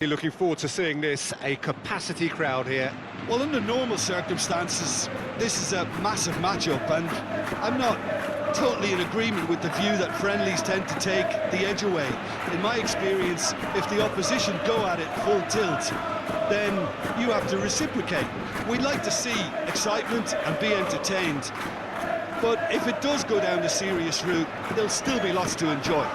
Looking forward to seeing this, a capacity crowd here. Well, under normal circumstances, this is a massive matchup, and I'm not totally in agreement with the view that friendlies tend to take the edge away. In my experience, if the opposition go at it full tilt, then you have to reciprocate. We'd like to see excitement and be entertained, but if it does go down the serious route, there'll still be lots to enjoy.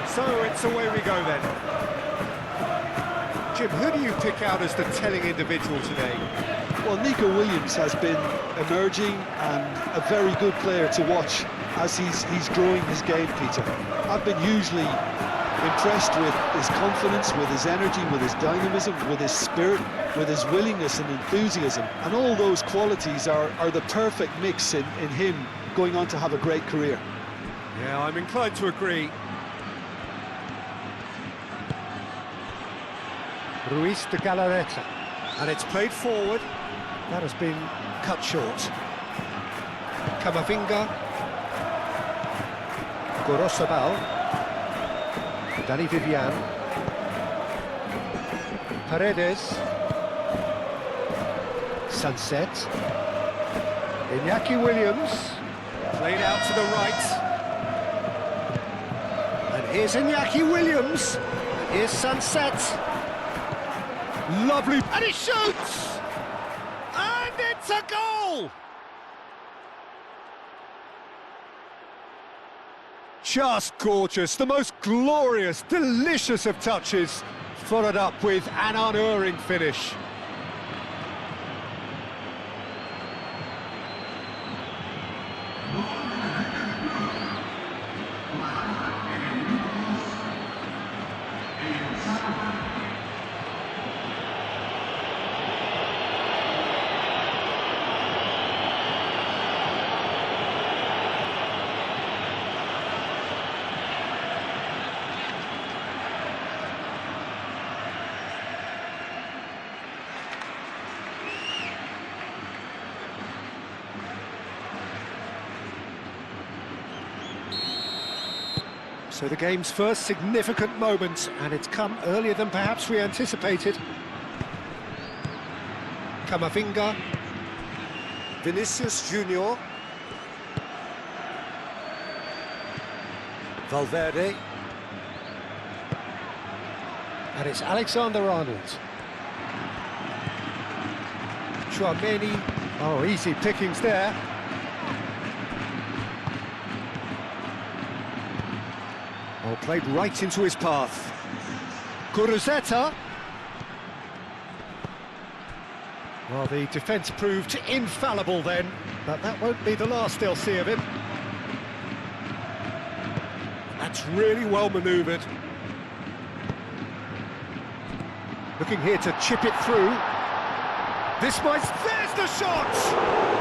So it's away we go then. Jim, who do you pick out as the telling individual today? Well, Nico Williams has been emerging and a very good player to watch as he's growing his game, Peter. I've been hugely impressed with his confidence, with his energy, with his dynamism, with his spirit, with his willingness and enthusiasm. And all those qualities are the perfect mix in him going on to have a great career. Yeah, I'm inclined to agree. Ruiz de Galarreta. And it's played forward. That has been cut short. Camavinga. Gorosabal. Danny Vivian. Paredes. Sunset. Iñaki Williams. Played out to the right. And here's Iñaki Williams. And here's Sunset. Lovely. And he shoots! And it's a goal! Just gorgeous. The most glorious, delicious of touches. Followed up with an unerring finish. So the game's first significant moment, and it's come earlier than perhaps we anticipated. Camavinga. Vinicius Junior. Valverde. And it's Alexander-Arnold. Chouameni. Oh, easy pickings there. Oh, played right into his path. Guruzzeta. Well, the defence proved infallible then, but that won't be the last they'll see of him. That's really well manoeuvred. Looking here to chip it through. This might... There's the shot!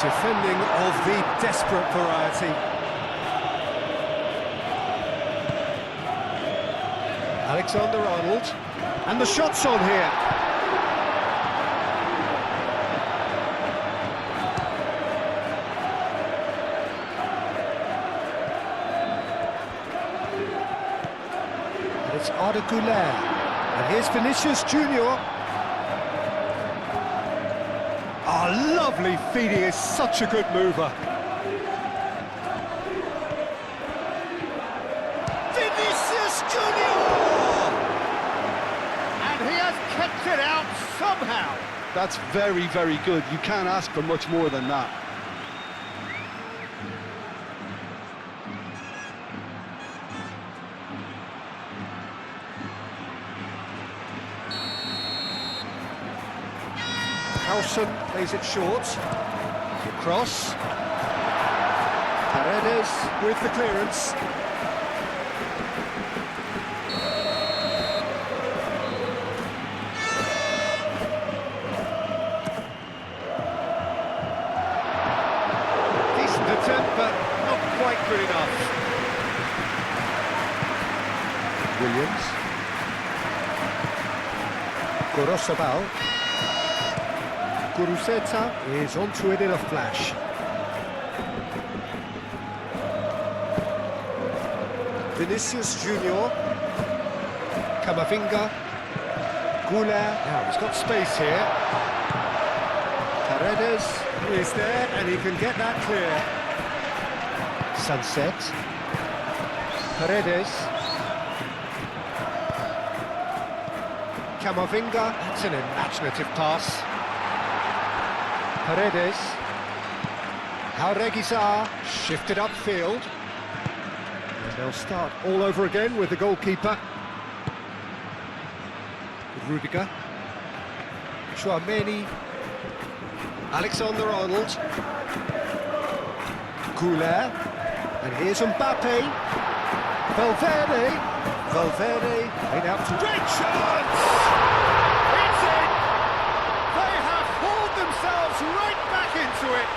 Defending of the desperate variety. Alexander-Arnold. And the shot's on here. And it's Arda Güler. And here's Vinicius Junior. Ah, lovely feed, he is such a good mover. Vinicius Junior! And he has kept it out somehow. That's very, very good. You can't ask for much more than that. How Nelson plays it short. The cross. Paredes with the clearance. Decent attempt, but not quite good enough. Williams. Gorosabal. Guruzeta is onto it in a flash. Vinicius Junior. Camavinga. Goulart. Now he's got space here. Paredes is there and he can get that clear. Sunset. Paredes. Camavinga. That's an imaginative pass. Paredes. Jaureguizar shifted upfield. And they'll start all over again with the goalkeeper. Rudiger. Chouameni. Alexander-Arnold. Goulart. And here's Mbappe. Valverde. Valverde made out to... Great chance! It's in! They have hauled themselves right back into it.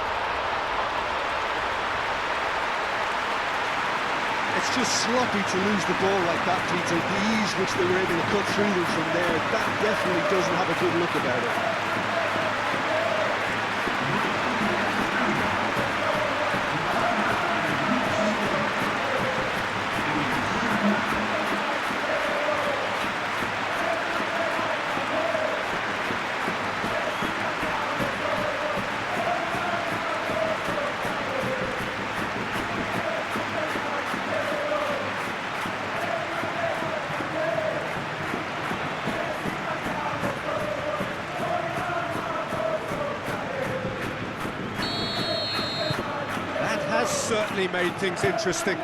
It's just sloppy to lose the ball like that, Peter. The ease which they were able to cut through them from there, that definitely doesn't have a good look about it. Certainly made things interesting.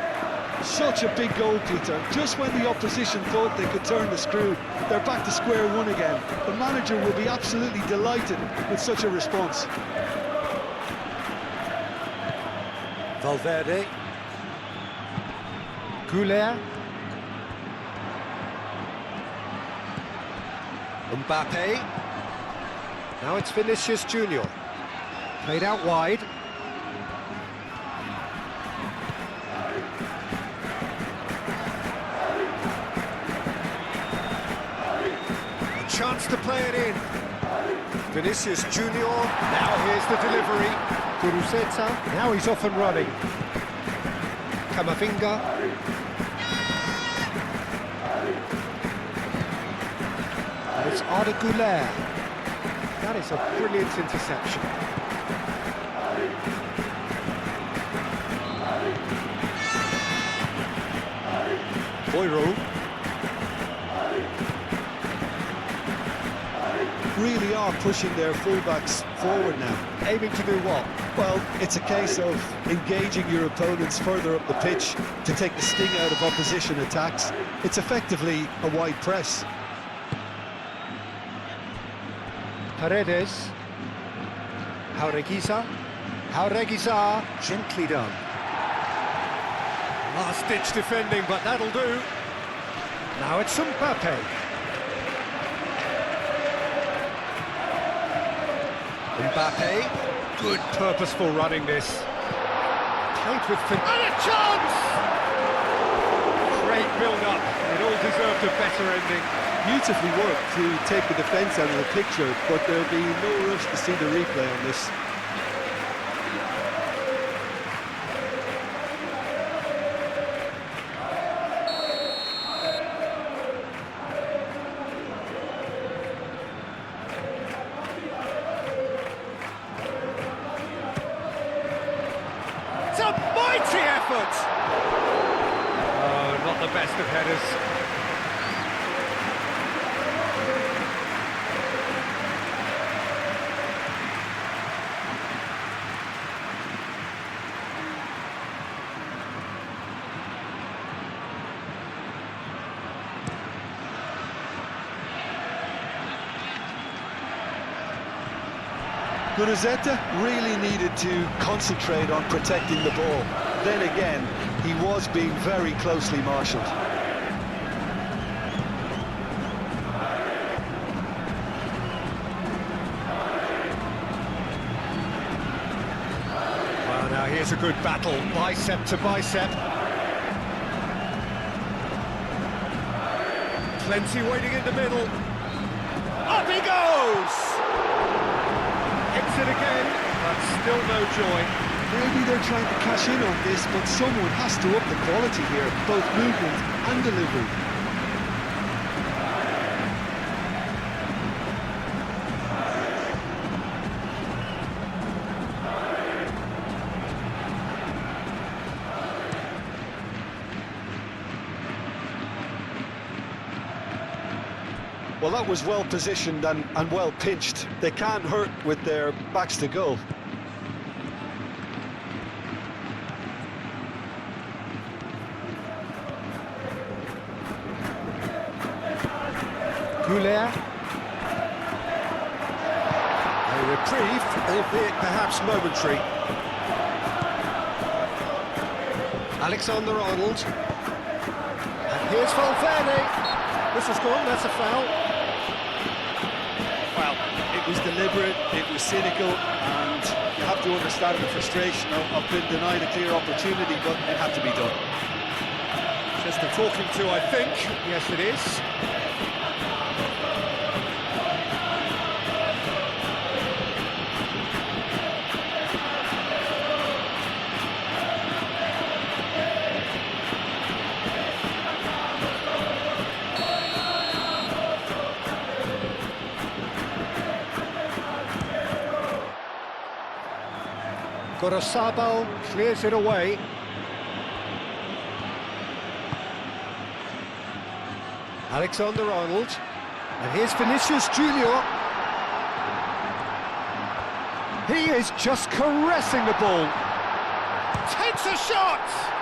Such a big goal, Peter. Just when the opposition thought they could turn the screw, they're back to square one again. The manager will be absolutely delighted with such a response. Valverde. Goulart. Mbappe. Now it's Vinicius Junior. Played out wide. Chance to play it in. Vinicius Junior. Now here's the delivery. Guruzeta. Now he's off and running. Camavinga. And it's Arda Goulart. That is a brilliant interception. Boiro. Really are pushing their fullbacks forward now. Aiming to do what? Well, it's a case of engaging your opponents further up the pitch to take the sting out of opposition attacks. It's effectively a wide press. Paredes. Jaureguizar. Jaureguizar. Gently done. Last-ditch defending, but that'll do. Now it's Mbappe. Mbappe, good purposeful running this. Played with... And a chance! Great build-up, it all deserved a better ending. Beautifully worked to take the defence out of the picture, but there'll be no rush to see the replay on this. It's a mighty effort! Oh, not the best of headers. Guruzzetta really needed to concentrate on protecting the ball. Then again, he was being very closely marshalled. Well, now here's a good battle, bicep to bicep. Plenty waiting in the middle. Up he goes! Hits it again, but still no joy. Maybe they're trying to cash in on this, but someone has to up the quality here, both movement and delivery. Well, that was well positioned and well pinched. They can't hurt with their backs to goal. Goulet. A reprieve, albeit perhaps momentary. Alexander-Arnold. And here's Valverde. This has gone, that's a foul. Well, it was deliberate, it was cynical, and you have to understand the frustration of being denied a clear opportunity, but it had to be done. Just a talking to, I think. Yes, it is. Gorosabal clears it away. Alexander-Arnold. And here's Vinicius Junior. He is just caressing the ball. Takes a shot!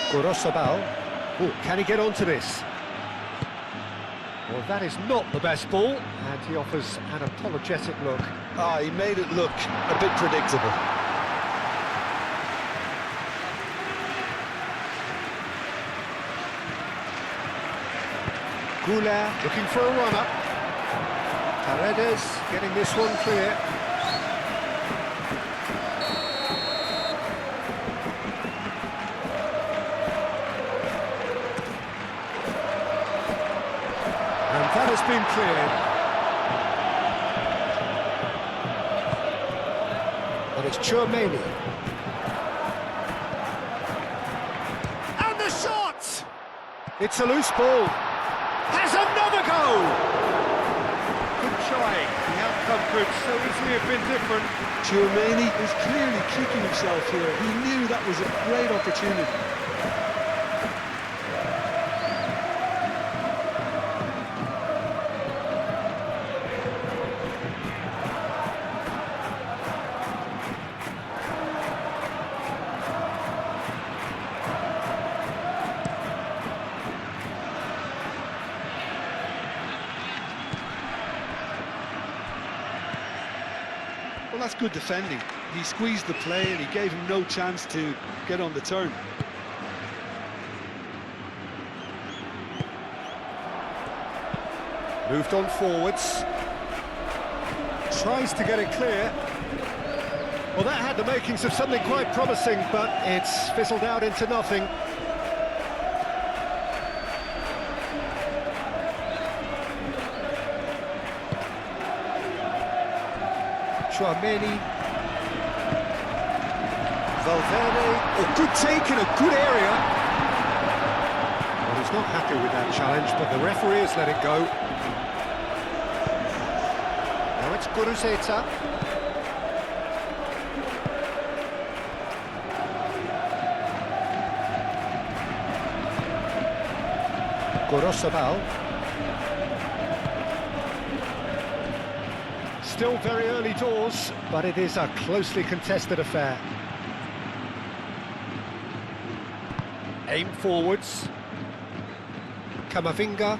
Gorosabal. Oh, can he get onto this? Well, that is not the best ball, and he offers an apologetic look. Ah, he made it look a bit predictable. Goulet looking for a runner. Paredes getting this one clear. That has been cleared. But it's Tchouaméni. And the shot! It's a loose ball. Has another go! Good trying. The outcome could so easily have been different. Tchouaméni is clearly kicking himself here. He knew that was a great opportunity. Well, that's good defending. He squeezed the play and he gave him no chance to get on the turn. Moved on forwards. Tries to get it clear. Well, that had the makings of something quite promising, but it's fizzled out into nothing. Tchouaméni. Valverde. Oh, good take in a good area. Well, he's not happy with that challenge, but the referee has let it go. Now it's Guruzeta. Gorosabal. Still very early doors, but it is a closely contested affair. Aim forwards. Camavinga.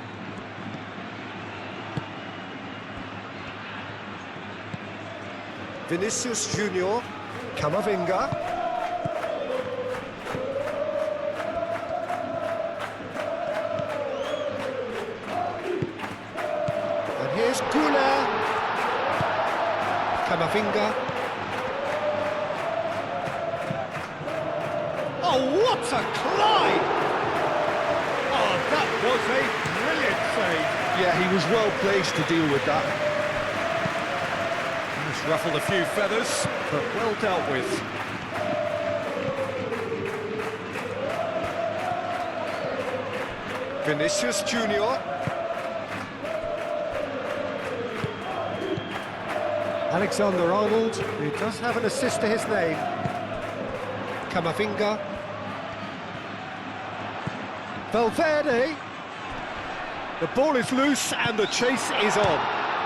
Vinicius Junior. Camavinga. And here's Gula. Camavinga. Oh, what a climb! Oh, that was a brilliant save. Yeah, he was well placed to deal with that. He's ruffled a few feathers, but well dealt with. Vinicius Junior. Alexander-Arnold, who does have an assist to his name. Camavinga. Valverde. The ball is loose and the chase is on.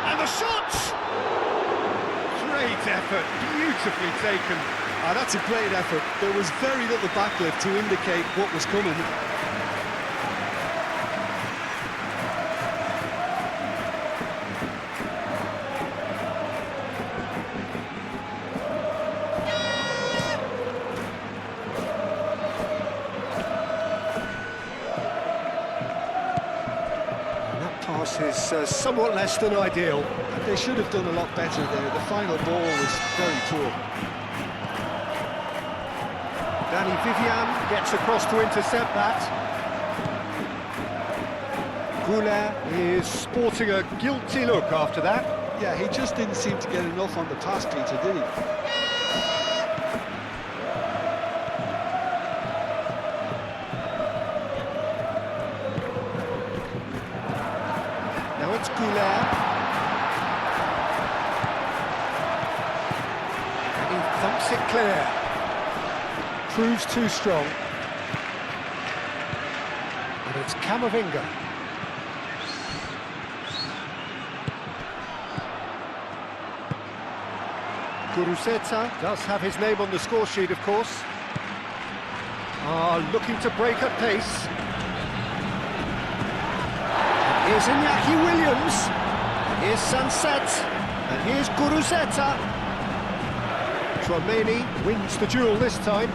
And the shot! Great effort, beautifully taken. Ah, that's a great effort. There was very little backlift to indicate what was coming. Pass is somewhat less than ideal. They should have done a lot better there. The final ball was very poor. Danny Vivian gets across to intercept that. Goulet is sporting a guilty look after that. Yeah, he just didn't seem to get enough on the pass, Peter, did he? Now it's Goulet. And he thumps it clear. Proves too strong. And it's Camavinga. Guruzeta does have his name on the score sheet, of course. Looking to break at pace. And here's Iñaki Williams. And here's Sanset. And here's Guruzeta. Tchouaméni wins the duel this time.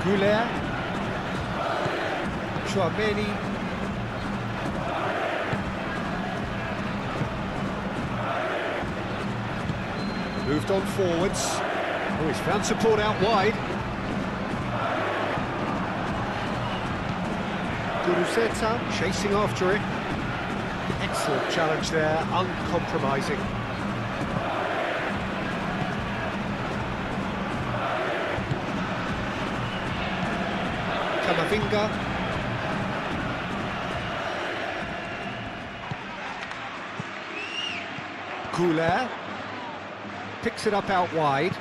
Goulet. Tchouaméni. Moved on forwards. Oh, he's found support out wide. Guruzeta chasing after it. Excellent challenge there, uncompromising. Camavinga. Goulet. Picks it up out wide.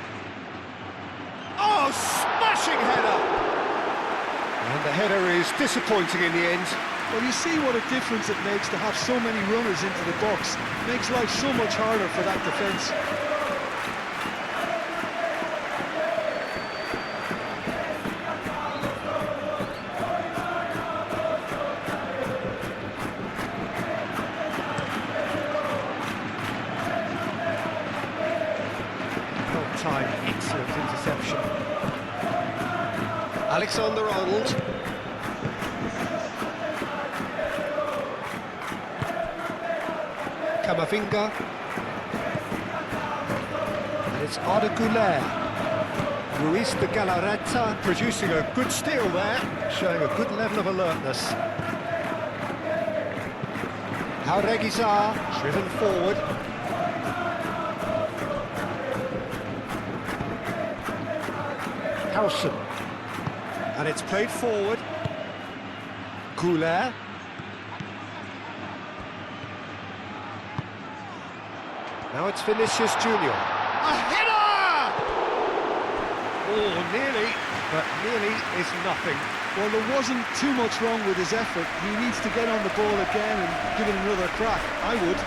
Oh, smashing header! And the header is disappointing in the end. Well, you see what a difference it makes to have so many runners into the box. Makes life so much harder for that defence. Time, excellent interception. Alexander-Arnold. Camavinga. And it's Arda Güler. Ruiz de Galarreta producing a good steal there, showing a good level of alertness. Jaureguizar driven forward. Harrison. And it's played forward. Goulet. Now it's Vinicius Junior. A header! Oh, nearly, but nearly is nothing. Well, there wasn't too much wrong with his effort. He needs to get on the ball again and give it another crack. I would.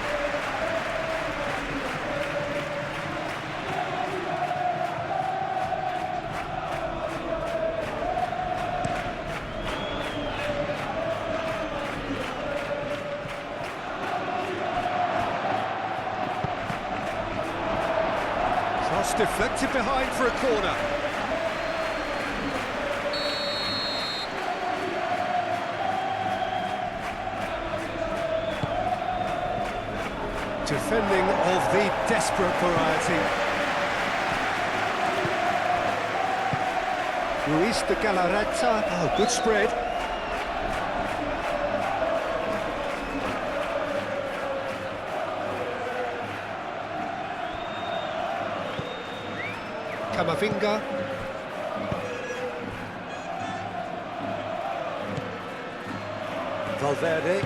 Cross deflected behind for a corner. Defending of the desperate variety. Ruiz de Galarreta. Oh, good spread. Camavinga. Valverde.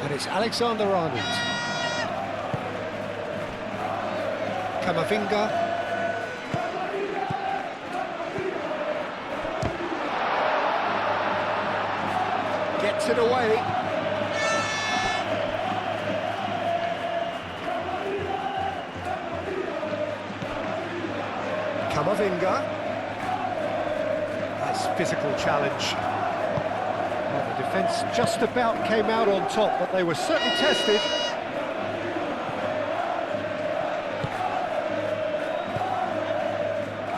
And it's Alexander-Arnold. Camavinga. Gets it away. Camavinga. That's physical challenge. Well, the defence just about came out on top, but they were certainly tested.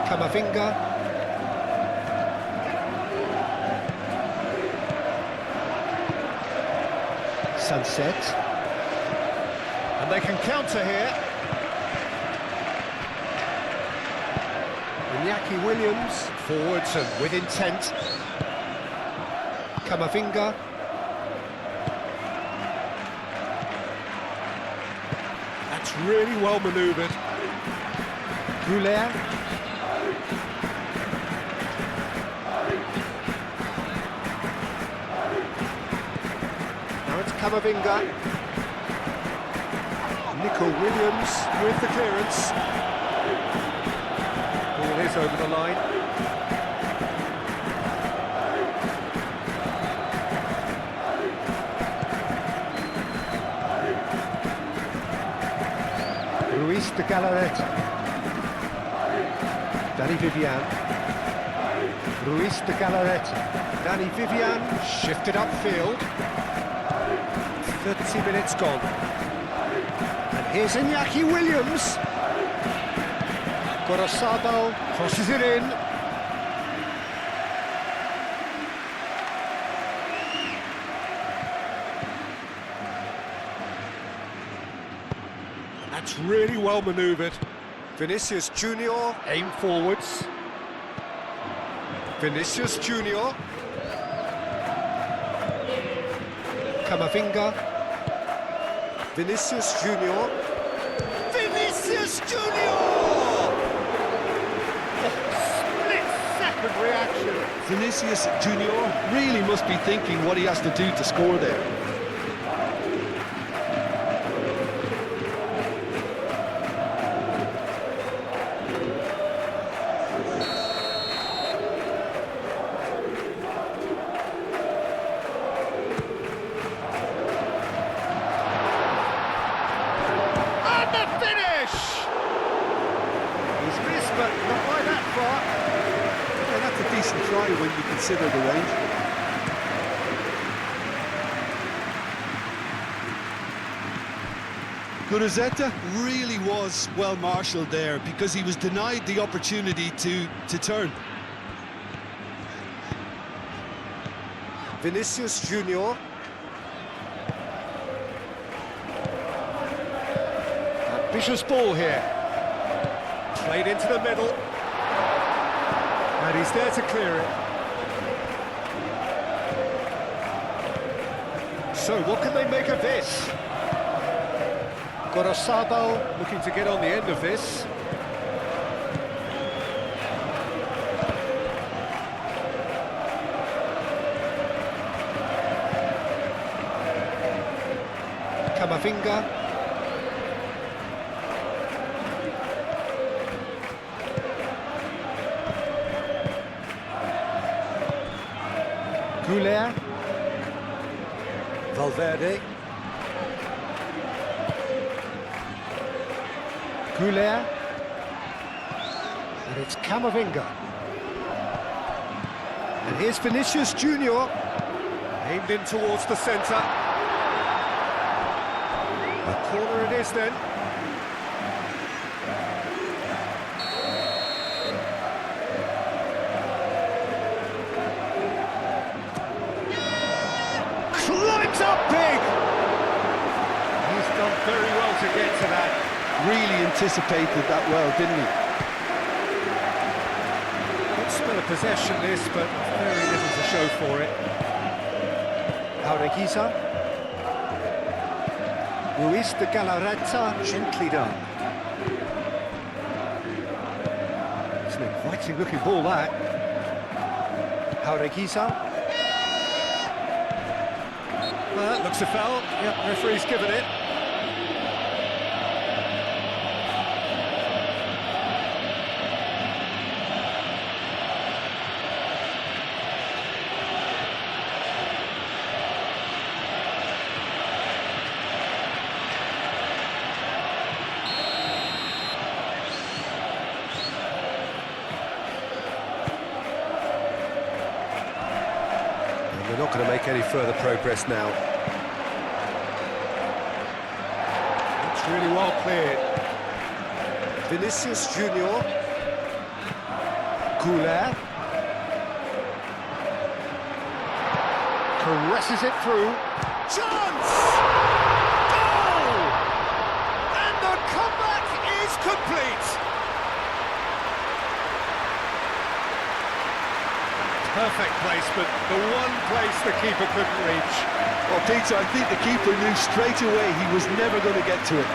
Camavinga. Sunset. And they can counter here. Iñaki Williams, forwards and with intent. Camavinga. That's really well manoeuvred. Goulet. Now it's Camavinga. Nico Williams with the clearance. Ball is over the line. Ruiz de Galarreta. Danny Vivian. Ruiz de Galarreta. Danny Vivian shifted upfield. 30 minutes gone. And here's Iñaki Williams. Gorosabal crosses it in. That's really well manoeuvred. Vinicius Junior, aim forwards. Vinicius Junior. Camavinga. Vinicius Junior. Vinicius Junior! Split-second reaction. Vinicius Junior really must be thinking what he has to do to score there. But not by that far. Yeah, that's a decent try when you consider the range. Guruzzeta really was well marshalled there because he was denied the opportunity to turn. Vinicius Junior. Ambitious ball here. Played into the middle. And he's there to clear it. So what can they make of this? Gorosabal looking to get on the end of this. Camavinga. Goulet. Valverde. Goulet. And it's Camavinga. And here's Vinicius Junior. Aimed in towards the centre. A corner it is then. Climbs up big! He's done very well to get to that. Really anticipated that well, didn't he? Good spell of possession this, but very little to show for it. Arequiza. Ruiz de Galarreta, gently done. It's an inviting looking ball, that. Arequiza. Well, that looks a foul. Yep, referee's given it. We're not going to make any further progress now. It's really well cleared. Vinicius Junior. Goulet. Caresses it through. Chance! Goal! And the comeback is complete! Perfect placement, the one place the keeper couldn't reach. Well, Peter, I think the keeper knew straight away he was never going to get to it.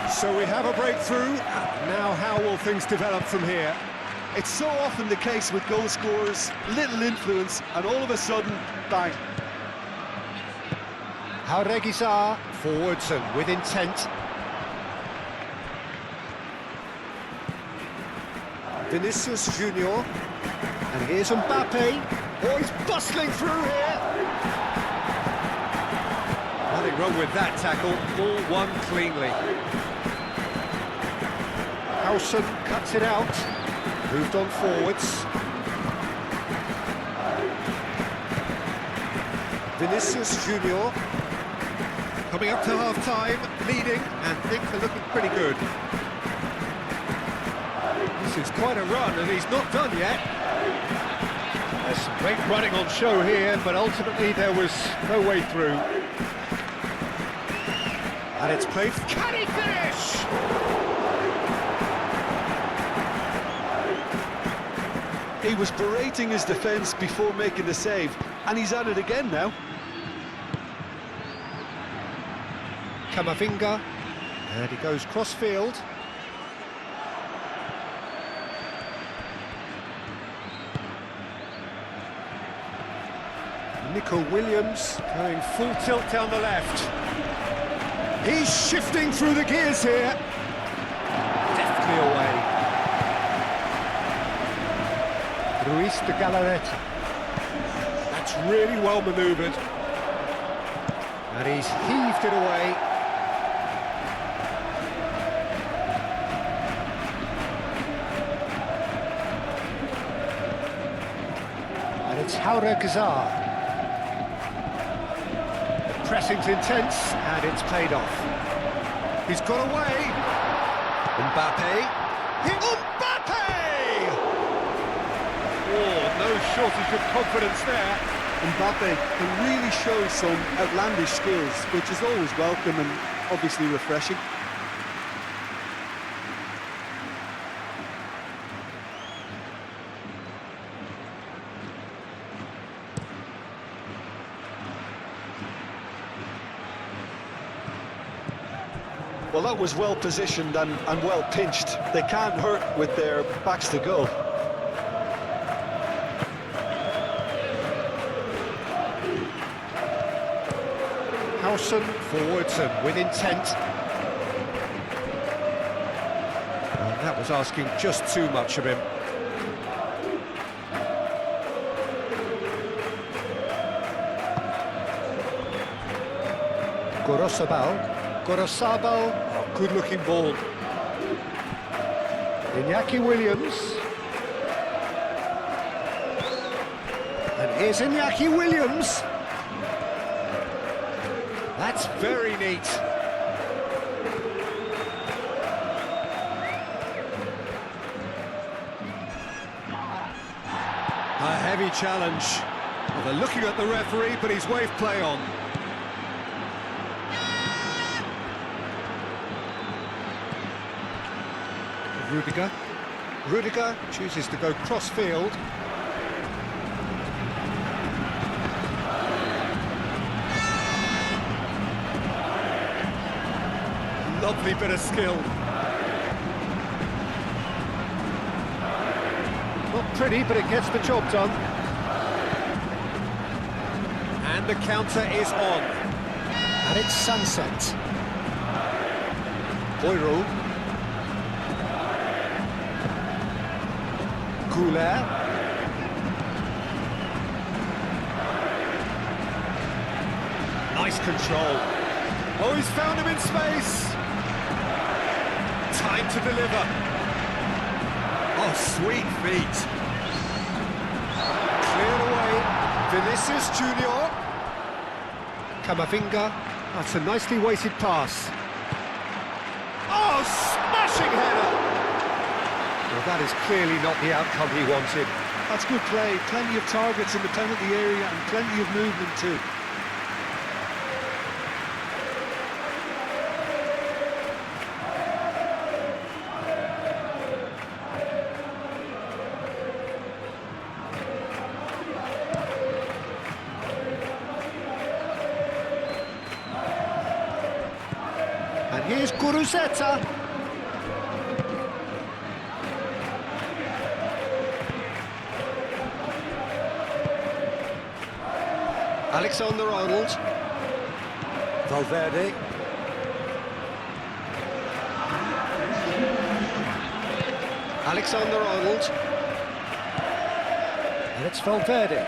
So we have a breakthrough. Now how will things develop from here? It's so often the case with goal scorers, little influence, and all of a sudden, bang. Arequiza forwards and with intent. Vinicius Junior. And here's Mbappe. Oh, he's bustling through here. Nothing wrong with that tackle. All won cleanly. Howson cuts it out. Moved on forwards. Vinicius Junior. Coming up to half-time, leading, and things are looking pretty good. This is quite a run, and he's not done yet. There's some great running on show here, but ultimately there was no way through. And it's played. Can he finish? He was berating his defence before making the save, and he's at it again now. Camavinga, and he goes cross-field. Nico Williams going full tilt down the left. He's shifting through the gears here. Deftly away. Ruiz de Galarreta. That's really well manoeuvred. And he's heaved it away. And it's Arequiza. The pressing's intense, and it's played off. He's got away. Mbappe. Mbappe! Oh, no shortage of confidence there. Mbappe can really show some outlandish skills, which is always welcome and obviously refreshing. Well, that was well positioned and well pinched. They can't hurt with their backs to goal. Howson forwards and with intent. And that was asking just too much of him. Gorosabal, oh, good-looking ball. Iñaki Williams. And here's Iñaki Williams. That's very neat. A heavy challenge. Well, they're looking at the referee, but he's waved play on. Rudiger chooses to go cross-field. Lovely bit of skill. Not pretty, but it gets the job done. And the counter is on. And it's sunset. Boyro. Goulet. Nice control. Oh, he's found him in space. Time to deliver. Oh, sweet feet. Cleared away. Vinicius Junior. Camavinga. That's a nicely weighted pass. Oh, smashing header. Well, that is clearly not the outcome he wanted. That's good play. Plenty of targets in the penalty area and plenty of movement too. And here's Guruzeta. Alexander-Arnold. Valverde. Alexander-Arnold. And it's Valverde.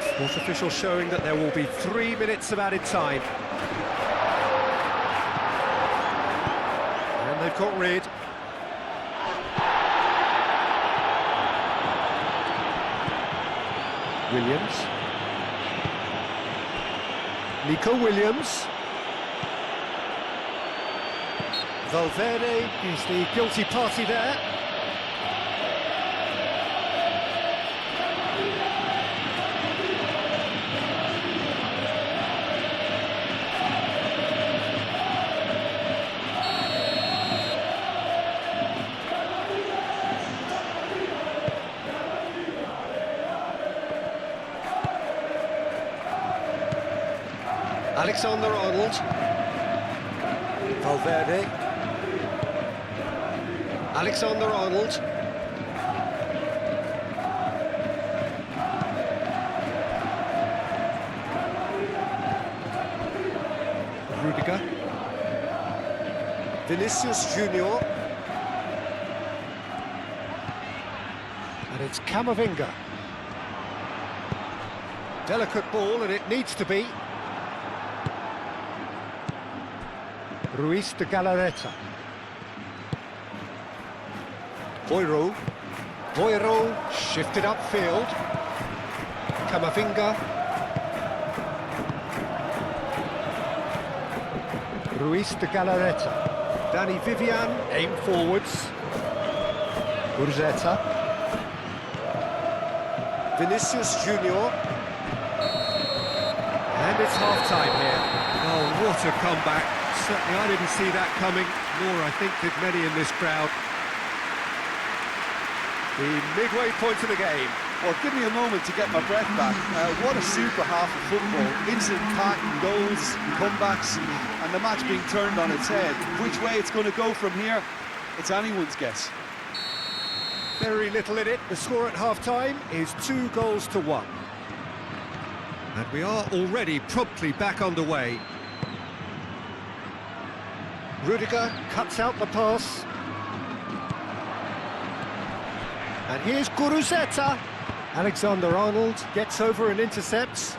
Sport official showing that there will be 3 minutes of added time. And they've got rid. Williams. Nico Williams. Valverde is the guilty party there. Alexander-Arnold. Valverde. Alexander-Arnold. Rudiger. Vinicius Junior. And it's Camavinga. Delicate ball, and it needs to be. Ruiz de Galarreta. Boyro. Boyro shifted upfield. Camavinga. Ruiz de Galarreta. Danny Vivian aim forwards. Urzeta. Vinicius Junior. And it's half-time here. Oh, what a comeback. Certainly I didn't see that coming, nor I think did many in this crowd. The midway point of the game. Well, give me a moment to get my breath back. What a super half of football. Instant-packed goals, comebacks, and the match being turned on its head. Which way it's going to go from here, it's anyone's guess. Very little in it. The score at half-time is 2-1. And we are already promptly back underway. Rudiger cuts out the pass. And here's Guruzeta. Alexander-Arnold gets over and intercepts.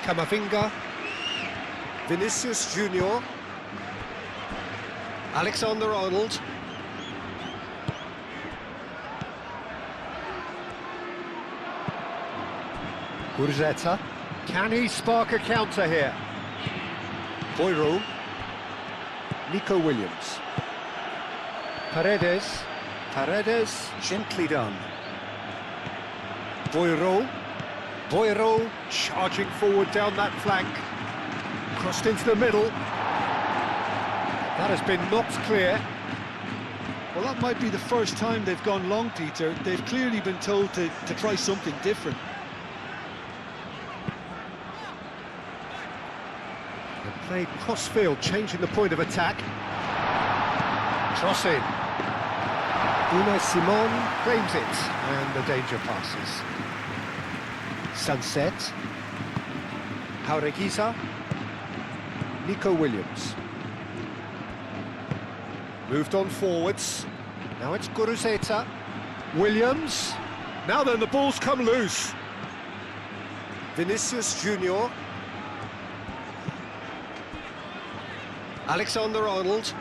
Camavinga. Vinicius Junior. Alexander-Arnold. Guruzeta. Can he spark a counter here? Boiro. Nico Williams. Paredes. Paredes, gently done. Boiro. Boiro charging forward down that flank. Crossed into the middle. That has been knocked clear. Well, that might be the first time they've gone long, Peter. They've clearly been told to try something different. Played cross-field, changing the point of attack. Cross in. Unai Simon claims it, and the danger passes. Sunset. Jaureguiza. Nico Williams. Moved on forwards. Now it's Guruzeta. Williams. Now then, the ball's come loose. Vinicius Junior. Alexander-Arnold.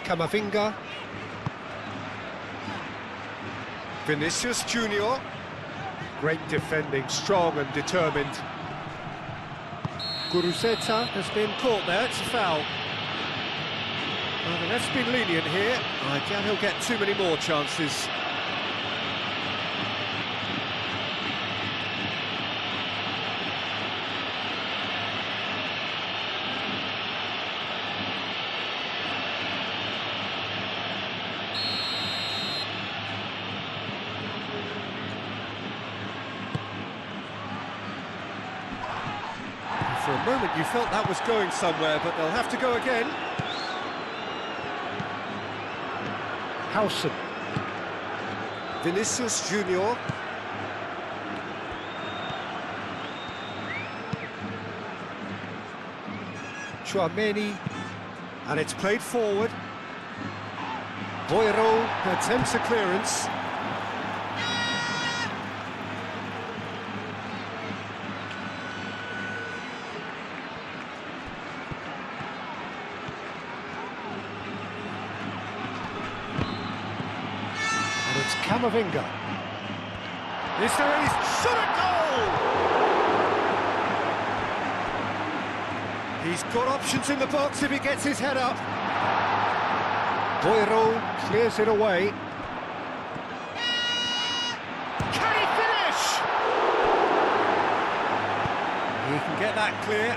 Camavinga. Vinicius Junior. Great defending, strong and determined. Guruzeta has been caught there, it's a foul. Well, the ref's been lenient here. I doubt he'll get too many more chances. For a moment you felt that was going somewhere, but they'll have to go again. Howson. Vinicius Junior. Tchouaméni. And it's played forward. Boiro attempts a clearance. It's Camavinga. Is there any shot at goal? He's got options in the box if he gets his head up. Boiro clears it away. Can he finish? He can get that clear.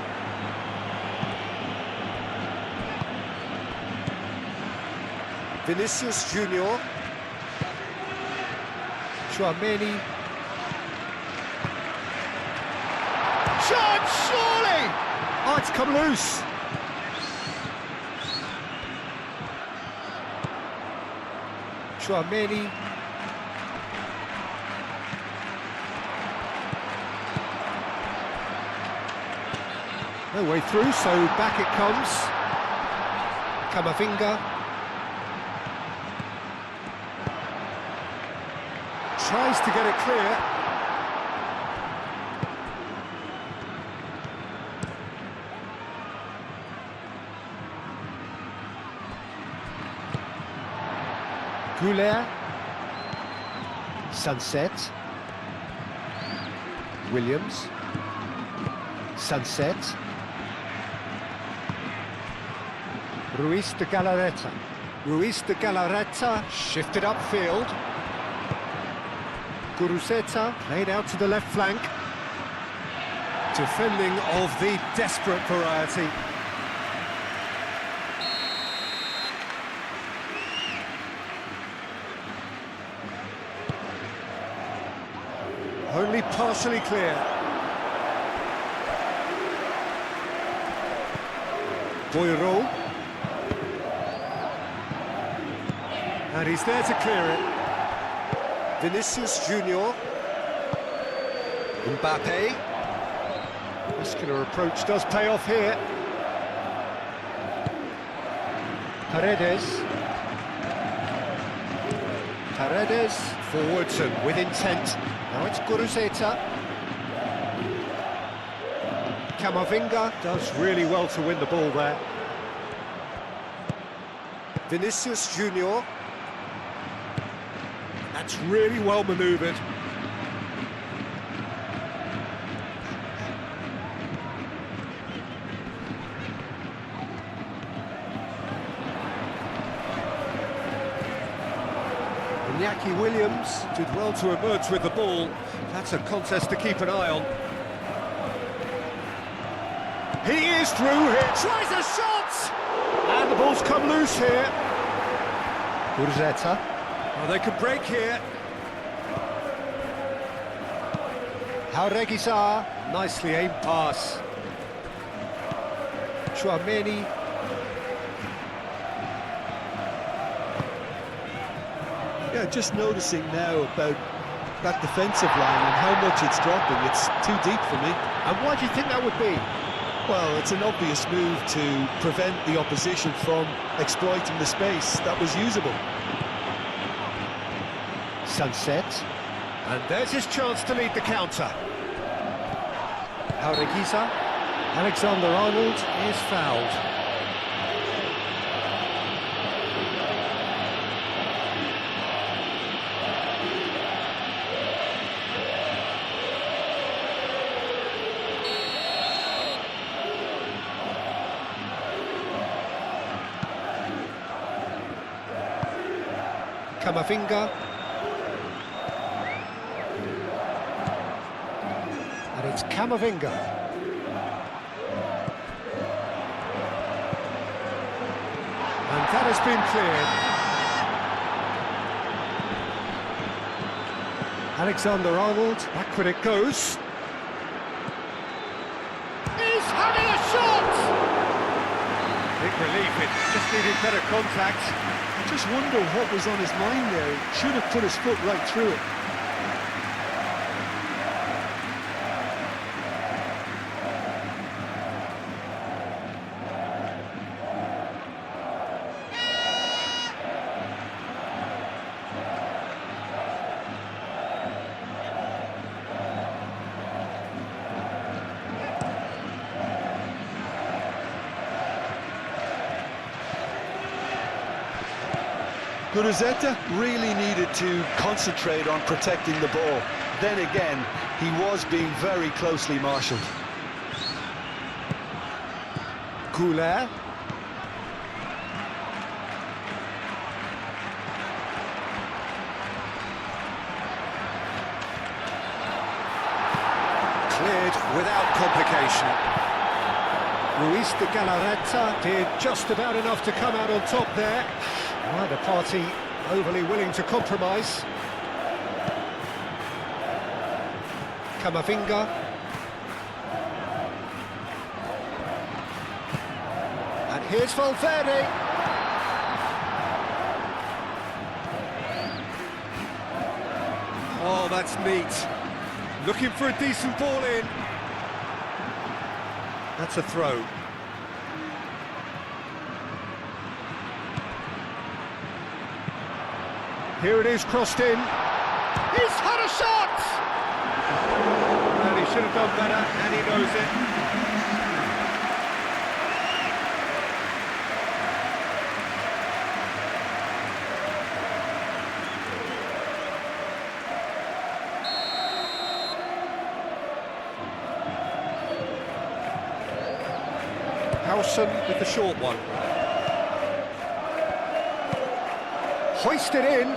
Vinicius Junior. Tchouaméni. Chance, surely! Oh, it's come loose. Tchouaméni. No way through, so back it comes. Camavinga. Tries to get it clear. Goulet. Sunset. Williams. Sunset. Ruiz de Galarreta. Ruiz de Galarreta shifted upfield. Guruzeta played out to the left flank. Defending of the desperate variety. Only partially clear. Boiro. And he's there to clear it. Vinicius Junior. Mbappe. Muscular approach does pay off here. Paredes. Paredes forwards and with intent. Now it's Guruzeta. Camavinga does really well to win the ball there. Vinicius Junior. That's really well manoeuvred. Iñaki Williams did well to emerge with the ball. That's a contest to keep an eye on. He is through here, tries a shot! And the ball's come loose here. Guruzeta. Oh, they could break here. Jauregui, nicely aimed pass. Chouameni. Yeah, just noticing now about that defensive line and how much it's dropping. It's too deep for me. And why do you think that would be? Well, it's an obvious move to prevent the opposition from exploiting the space that was usable. Sunset. And there's his chance to lead the counter. Jauregui. Alexander-Arnold is fouled. Camavinga. And it's Camavinga. And that has been cleared. Alexander-Arnold, back when it goes. He's having a shot! Big relief, it just needed better contact. I just wonder what was on his mind there. He should have put his foot right through it. Guruzeta really needed to concentrate on protecting the ball. Then again, he was being very closely marshalled. Couler. Cleared without complication. Ruiz de Galarreta did just about enough to come out on top there. Neither party overly willing to compromise. Camavinga. And here's Valverde. Oh, that's neat. Looking for a decent ball in. That's a throw. Here it is, crossed in. He's had a shot! And he should have done better, and he knows it. Harrison with the short one. Hoisted in.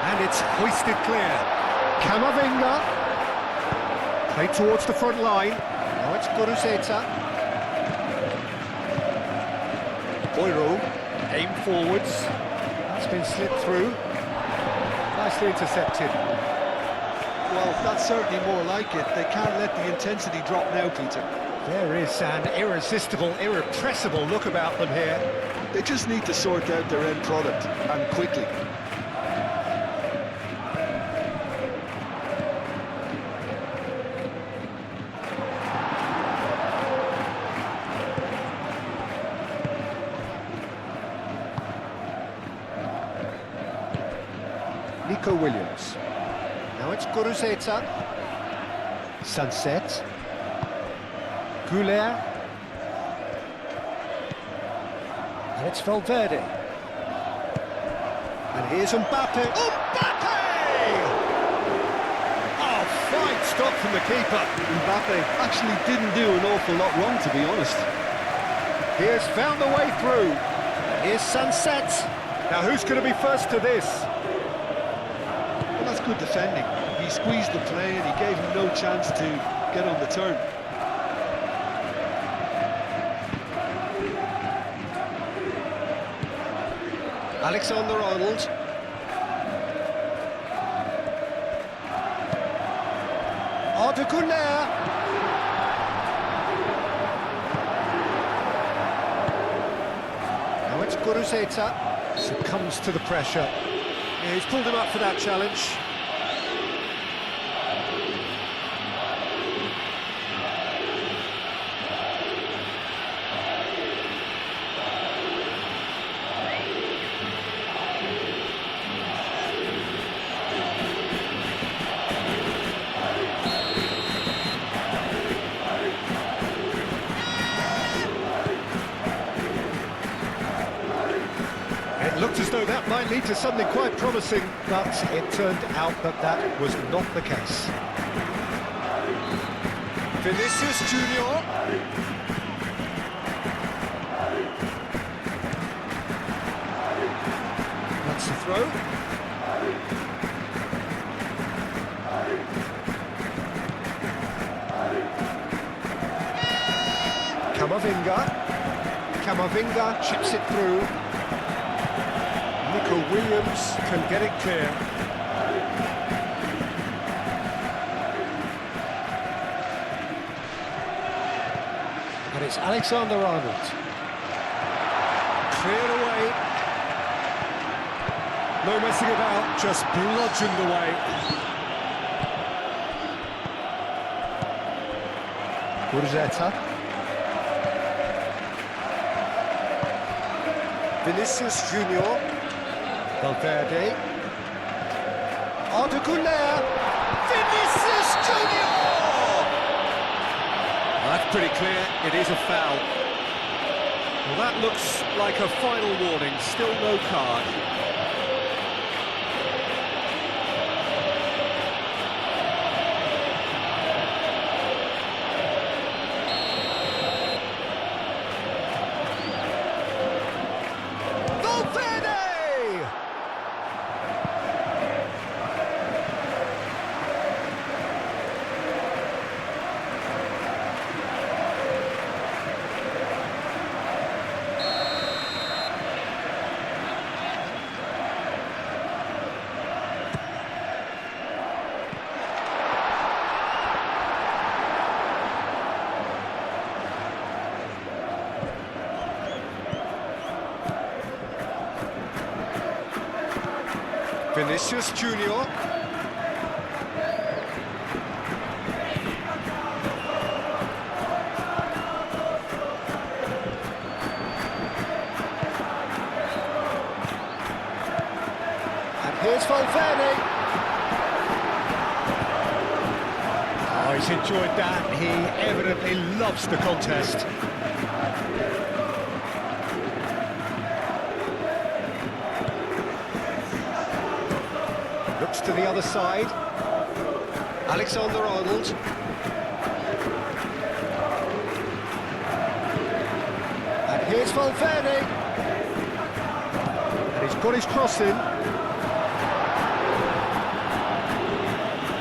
And it's hoisted clear. Camavinga. Played towards the front line. Now it's Guruzeta. Boiro. Aim forwards. That's been slipped through. Nicely intercepted. Well, that's certainly more like it. They can't let the intensity drop now, Peter. There is an irresistible, irrepressible look about them here. They just need to sort out their end product, and quickly. Nico Williams. Now it's Guruzeta. Sunset. Goulet. And it's Valverde. And here's Mbappe. Mbappe! Oh, fine stop from the keeper. Mbappe actually didn't do an awful lot wrong, to be honest. He has found the way through. And here's Sunset. Now who's going to be first to this? Well, that's good defending. He squeezed the play and he gave him no chance to get on the turn. Alexander-Arnold. Arda Güler. Now it's Guruzeta. Succumbs to the pressure. Yeah, he's pulled him up for that challenge. It looked as though that might lead to something quite promising, but it turned out that that was not the case. Vinicius Junior. That's the throw. Camavinga chips it through. Nico Williams can get it clear. And it's Alexander-Arnold. Cleared away. No messing about, just bludgeoned away. Guruzeta. Vinicius Junior. Valverde. Arda Güler. Vinicius Junior! Well, that's pretty clear, it is a foul. Well, that looks like a final warning, still no card. Vinicius Junior. And here's Valverde. Oh, he's enjoyed that. He evidently loves the contest. Looks to the other side. Alexander-Arnold. Here's Valverde. And he's got his cross in.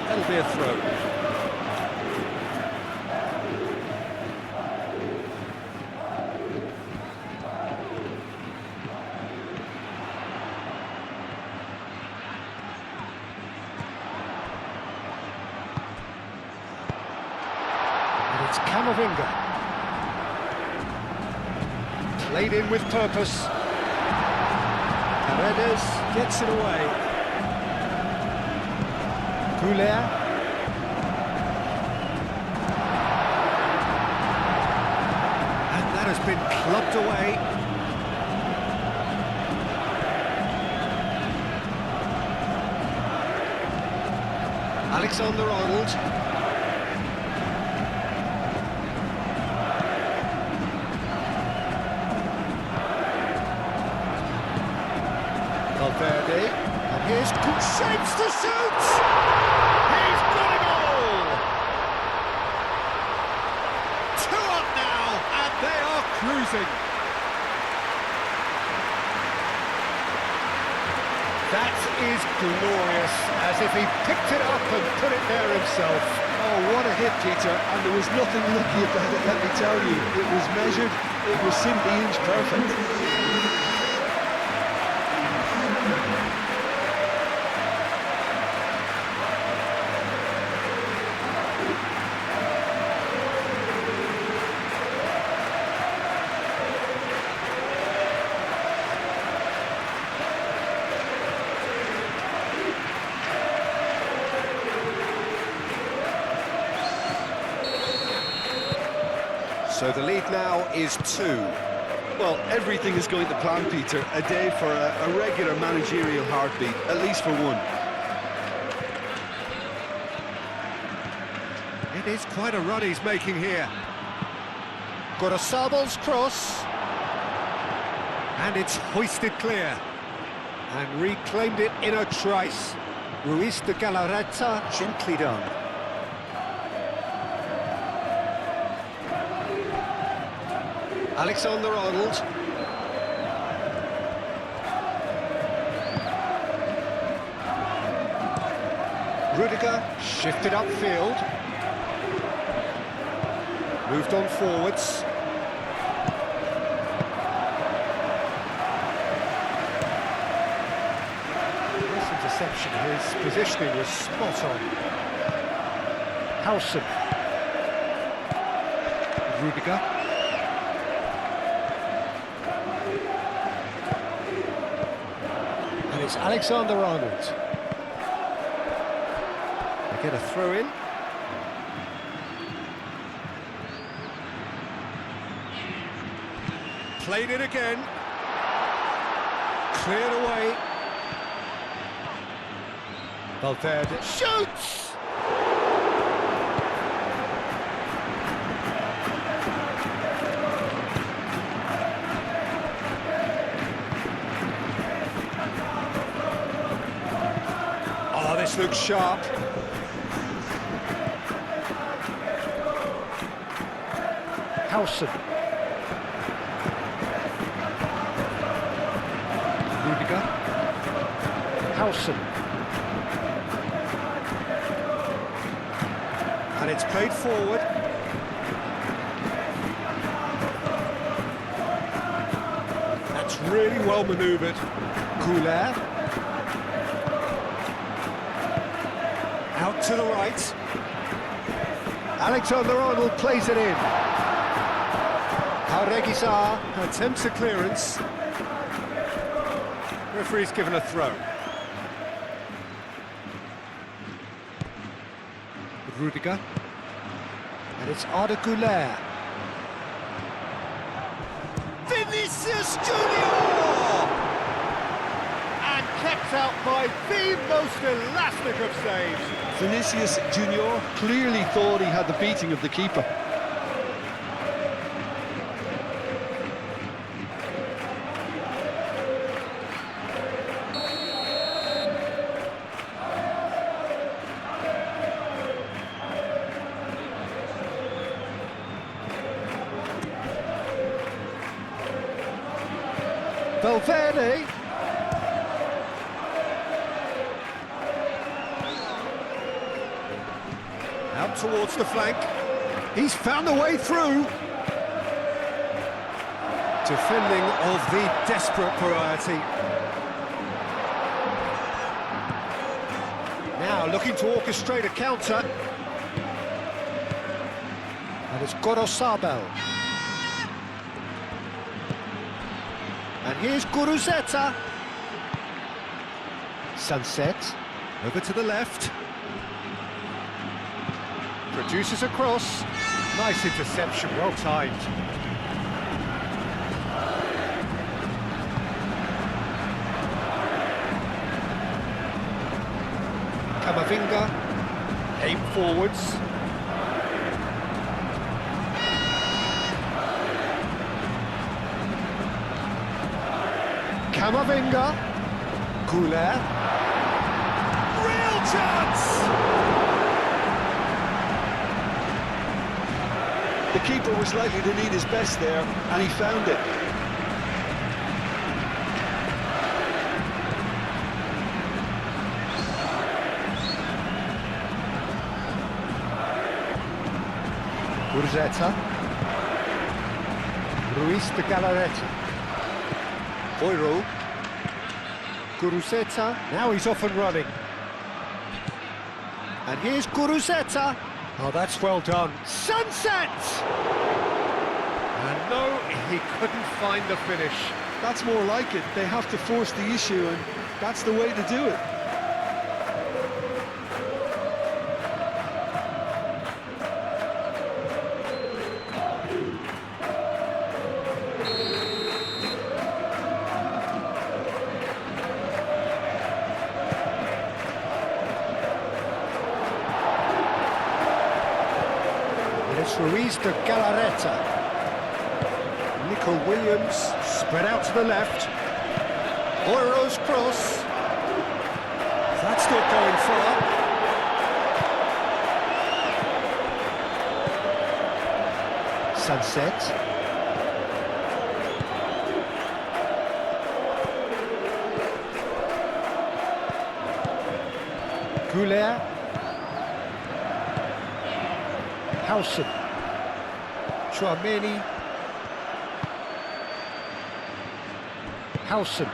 That'll be a throw. And it's Camavinga. Played in with purpose. Paredes gets it away. Goulet. And that has been clubbed away. Alexander-Arnold. Valverde, and here's good shapes to shoot! He's got it all! 2 up now, and they are cruising. That is glorious, as if he picked it up and put it there himself. Oh, what a hit, Peter, and there was nothing lucky about it, let me tell you. It was measured, it was simply inch perfect. So the lead now is 2. Well, everything is going to plan, Peter. A day for a regular managerial heartbeat, at least for one. It is quite a run he's making here. Got a Sabel's cross. And it's hoisted clear. And reclaimed it in a trice. Ruiz de Galarreta, gently done. Alexander-Arnold. Rudiger shifted upfield. Moved on forwards. This interception, his positioning was spot on. Howson. Rudiger. And it's Alexander-Arnold. They get a throw in. Played it again. Cleared away. Valverde shoots! Oh, this looks sharp. Howson. Rudiger. Howson. And it's played forward. That's really well manoeuvred. Goulet. Out to the right. Alexander-Arnold plays it in. Reguizar Attempts a clearance. Referee's given a throw. Rudiger. And it's Arda Güler. Vinicius Junior! And kept out by the most elastic of saves. Vinicius Junior clearly thought he had the beating of the keeper. Valverde. Out towards the flank. He's found a way through. Defending of the desperate variety. Now looking to orchestrate a counter. And it's Gorosabel. And here's Guruzeta. Sunset. Over to the left. Produces a cross. Nice interception, well timed. Camavinga. Aim forwards. Camavinga. Goulet. Real chance! The keeper was likely to need his best there, and he found it. Guruzeta. Ruiz de Galarreta. Boiro. Guruzeta. Now he's off and running. And here's Guruzeta. Oh, that's well done. Sunset! And no, he couldn't find the finish. That's more like it. They have to force the issue, and that's the way to do it. It's Ruiz de Galarreta. Nico Williams spread out to the left. Boiro's cross. That's not going far. Sunset. Goulet. Howson. Chouameni. Howson.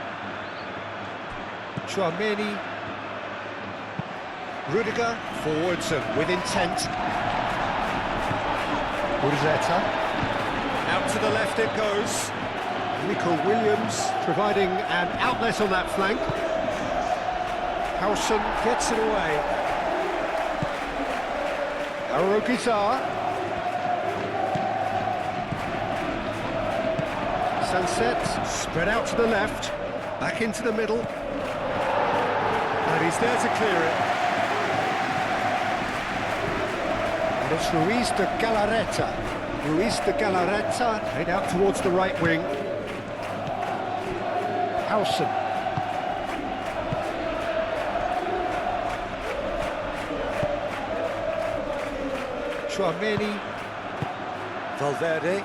Chouameni. Rudiger. Forwards and with intent. Guruzeta. Out to the left it goes. Nico Williams providing an outlet on that flank. Howson gets it away. Arogizar. Sunset, spread out to the left, back into the middle. And he's there to clear it. And it's Ruiz de Galarreta. Ruiz de Galarreta, head out towards the right wing. Howson. Chouameni. Valverde.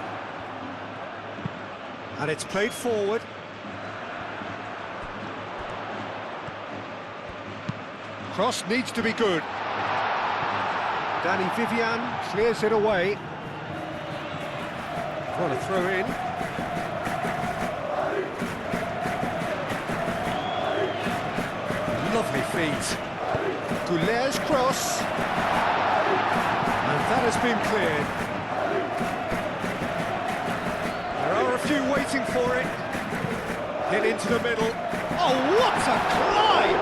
And it's played forward. Cross needs to be good. Danny Vivian clears it away. Want to throw in. Lovely feet. Goulet's cross. And that has been cleared. A few waiting for it. Hit into the middle. Oh, what a climb!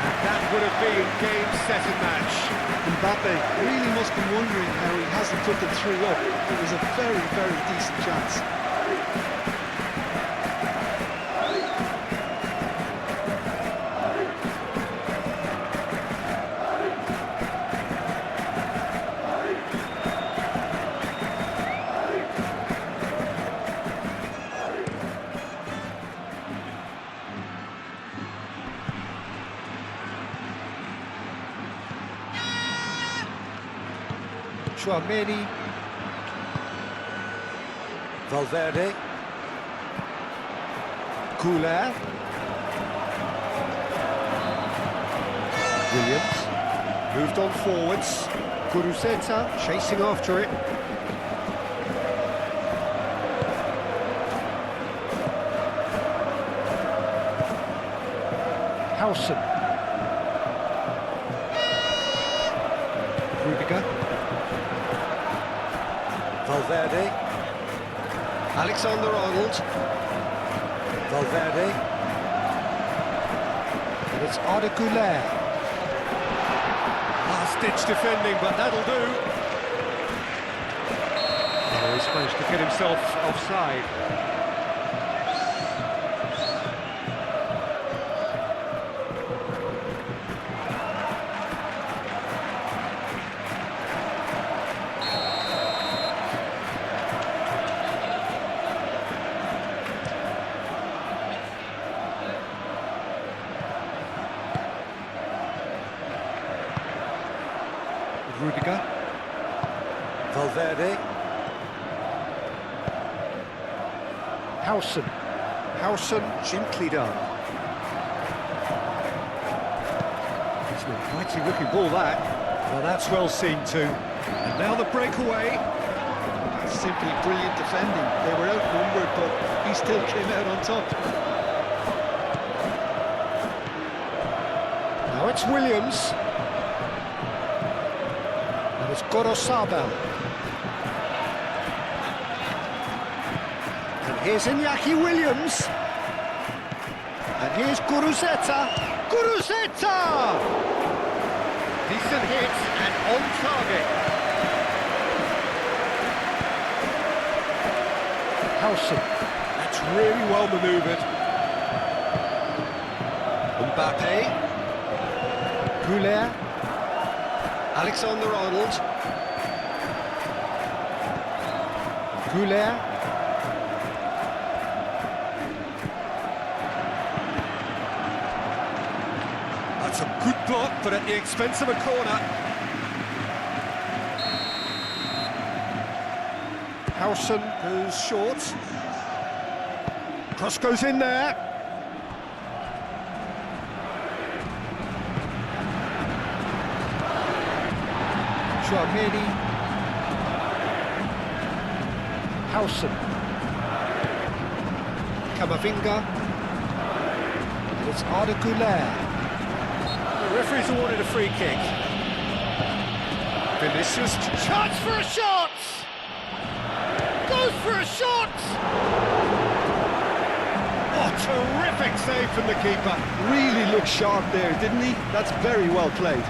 And that would have been game, set and match. Mbappe really must be wondering how he hasn't put them through up. It was a very, very decent chance. Chouameni. Valverde. Goulet. Williams. Moved on forwards. Guruzeta chasing after it. Howson. Rudiger. Valverde. Alexander-Arnold. Valverde. And it's Arda Güler. Last-ditch defending, but that'll do. Oh, he's managed to get himself offside. Rudiger. Valverde. Howson. Howson, gently done. It's an inviting looking ball, that. Well, that's well seen too. And now the breakaway. That's simply brilliant defending. They were outnumbered, but he still came out on top. Now it's Williams. And it's Gorosabel. And here's Iñaki Williams. And here's Guruzeta. Guruzeta! Decent hit and on target. Howson. That's really well manoeuvred. Mbappe. Goulet. Alexander-Arnold. Goulet. That's a good block, but at the expense of a corner. Howson goes short. Cross goes in there. Chouameni. Howson. Camavinga. And it's Arda Güler. The referee's awarded a free kick. Vinicius. Chance for a shot! Goes for a shot! Oh, terrific save from the keeper. Really looked sharp there, didn't he? That's very well played.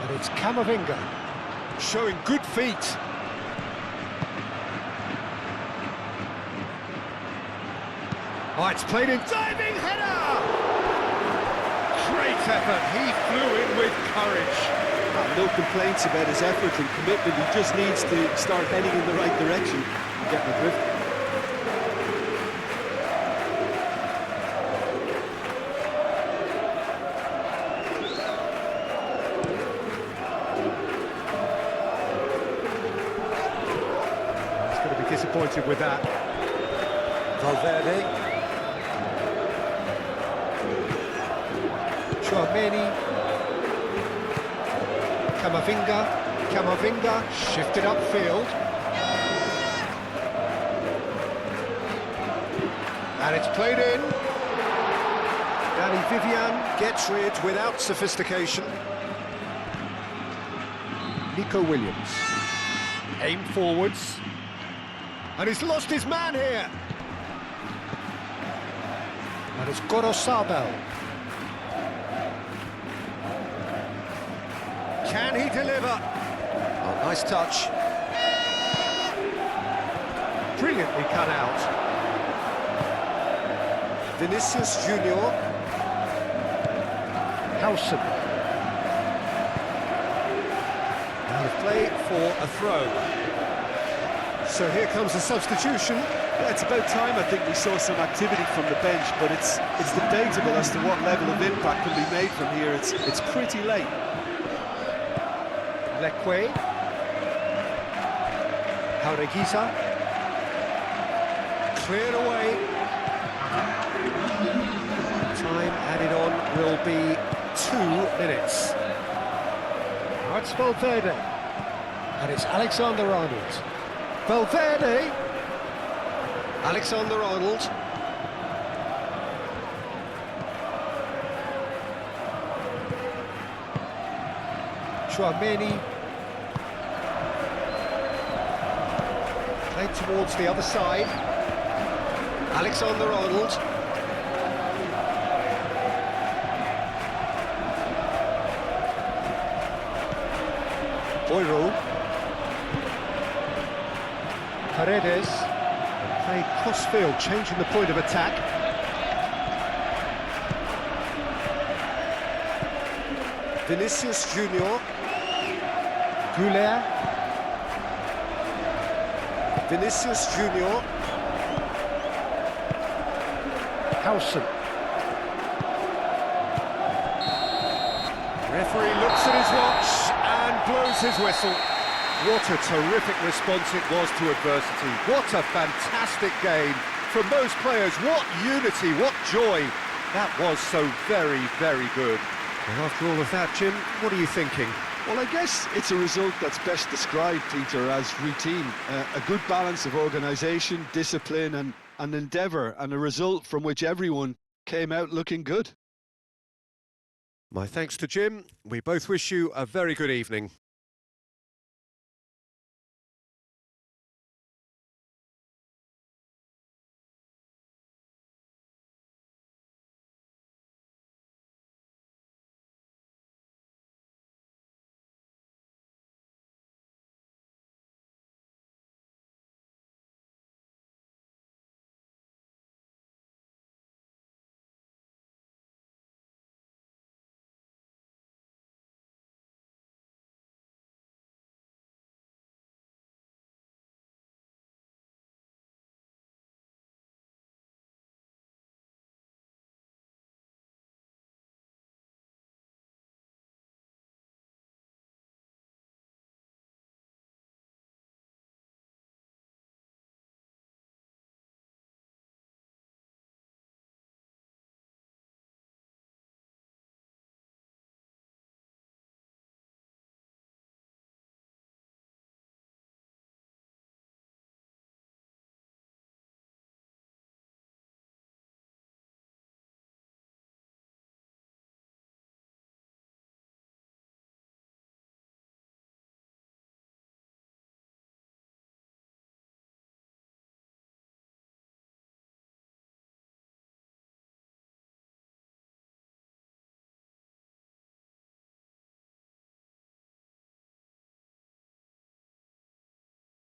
And it's Camavinga. Showing good feet. Oh, it's played in. Diving header! Great effort. He flew in with courage. No complaints about his effort and commitment. He just needs to start heading in the right direction. You get my drift. Disappointed with that. Valverde. Chouameni. Camavinga shifted upfield. And it's played in. Danny Vivian gets rid without sophistication. Nico Williams. Aim forwards. And he's lost his man here. And it's Gorosabel. Can he deliver? Oh, nice touch. Brilliantly cut out. Vinicius Junior. Howson. Now Play for a throw. So here comes the substitution. Yeah, it's about time I think we saw some activity from the bench, but it's debatable as to what level of impact can be made from here. It's pretty late. Leque. Jaureguisa. Cleared away. Time added on will be 2 minutes. Now it's Valverde. And it's Alexander-Arnold. Valverde. Alexander-Arnold. Chouameni. Played towards the other side. Alexander-Arnold. Boiro. Paredes. Played cross-field, changing the point of attack. Vinicius Junior. Goulet. Vinicius Junior. Howson. Referee looks at his watch and blows his whistle. What a terrific response it was to adversity. What a fantastic game from those players. What unity, what joy. That was so very, very good. And after all of that, Jim, what are you thinking? Well, I guess it's a result that's best described, Peter, as routine. A good balance of organisation, discipline and endeavour, and a result from which everyone came out looking good. My thanks to Jim. We both wish you a very good evening.